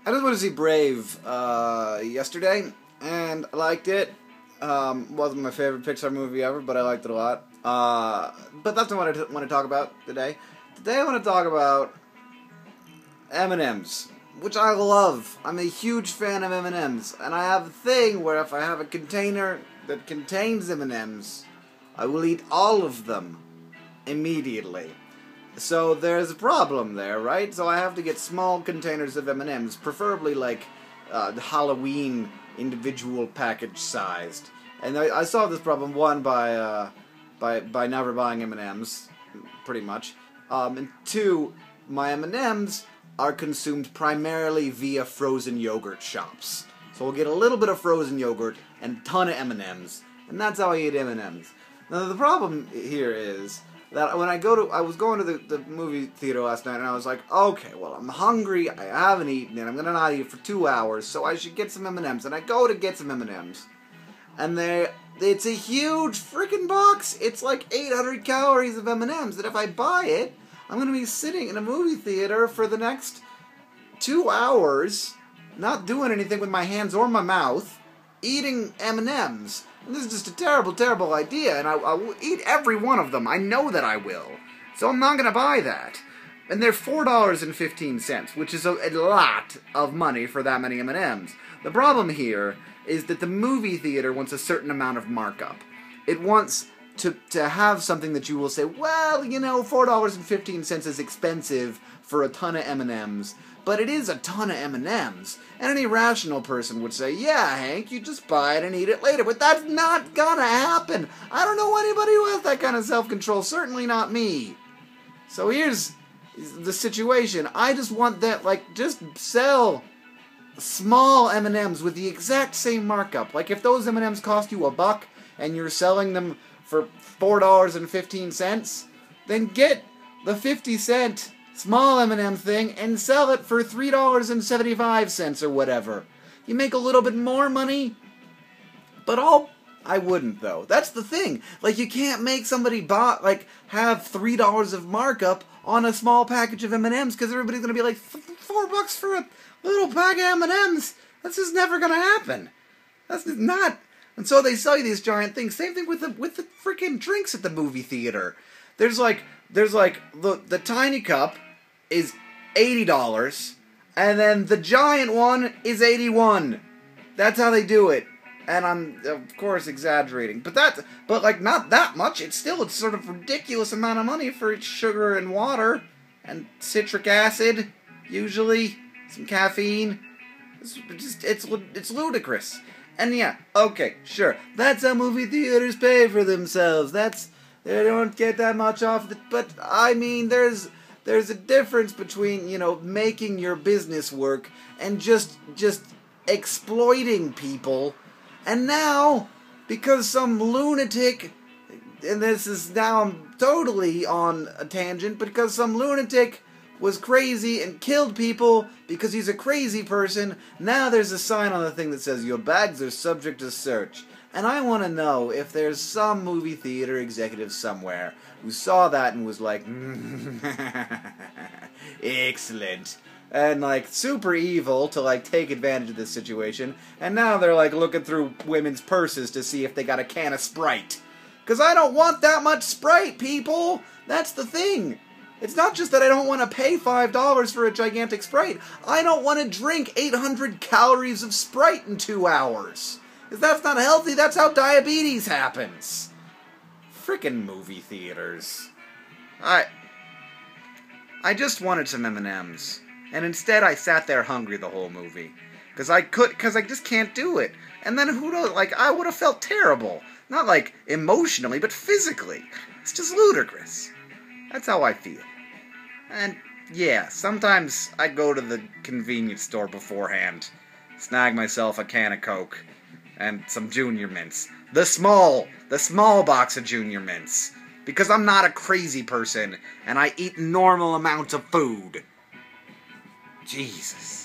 I just went to see Brave yesterday, and I liked it. Wasn't my favorite Pixar movie ever, but I liked it a lot. But that's not what I want to talk about today. Today I want to talk about M&Ms, which I love. I'm a huge fan of M&Ms, and I have a thing where if I have a container that contains M&Ms, I will eat all of them immediately. So there's a problem there, right? So I have to get small containers of M&Ms, preferably like Halloween individual package sized. And I solved this problem, one, by never buying M&Ms, pretty much. And two, my M&Ms are consumed primarily via frozen yogurt shops. So we'll get a little bit of frozen yogurt and a ton of M&Ms, and that's how I eat M&Ms. Now the problem here is that when I was going to the movie theater last night, and I was like, okay, well, I'm hungry, I haven't eaten, and I'm gonna not eat for 2 hours, so I should get some M&Ms. And I go to get some M&Ms, and it's a huge freaking box. It's like 800 calories of M&Ms, and if I buy it, I'm gonna be sitting in a movie theater for the next 2 hours, not doing anything with my hands or my mouth, eating M&Ms. And this is just a terrible, terrible idea, and I will eat every one of them. I know that I will. So I'm not going to buy that. And they're $4.15, which is a lot of money for that many M&Ms. The problem here is that the movie theater wants a certain amount of markup. It wants to have something that you will say, well, you know, $4.15 is expensive for a ton of M&Ms, but it is a ton of M&Ms. And any rational person would say, yeah, Hank, you just buy it and eat it later. But that's not gonna happen. I don't know anybody who has that kind of self-control. Certainly not me. So here's the situation. I just want that, like, just sell small M&Ms with the exact same markup. Like, if those M&Ms cost you $1 and you're selling them for $4.15, then get the 50-cent small M&M thing and sell it for $3.75 or whatever. You make a little bit more money, but I wouldn't, though. That's the thing. Like, you can't make somebody have $3 of markup on a small package of M&Ms, because everybody's going to be like, $4 for a little bag of M&Ms? That's just never going to happen. That's just not. And so they sell you these giant things. Same thing with the freaking drinks at the movie theater. There's the tiny cup is $80, and then the giant one is $81. That's how they do it. And I'm, of course, exaggerating. But not that much. It's sort of ridiculous amount of money for sugar and water and citric acid, usually some caffeine. It's ludicrous. And yeah, okay, sure. That's how movie theaters pay for themselves. They don't get that much off the, but I mean, there's a difference between, you know, making your business work and just exploiting people. And now, because some lunatic, and this is now I'm totally on a tangent, because some lunatic was crazy and killed people because he's a crazy person, now there's a sign on the thing that says, your bags are subject to search. And I want to know if there's some movie theater executive somewhere who saw that and was like, excellent. And, like, super evil to, like, take advantage of this situation. And now they're, like, looking through women's purses to see if they got a can of Sprite. Because I don't want that much Sprite, people! That's the thing. It's not just that I don't want to pay $5 for a gigantic Sprite. I don't want to drink 800 calories of Sprite in 2 hours. Because that's not healthy. That's how diabetes happens. Frickin' movie theaters. I just wanted some M&Ms. And instead I sat there hungry the whole movie. Because I just can't do it. And then I would have felt terrible. Not, like, emotionally, but physically. It's just ludicrous. That's how I feel. And, yeah, sometimes I go to the convenience store beforehand. Snag myself a can of Coke. And some Junior Mints. The small box of Junior Mints. Because I'm not a crazy person, and I eat normal amounts of food. Jesus.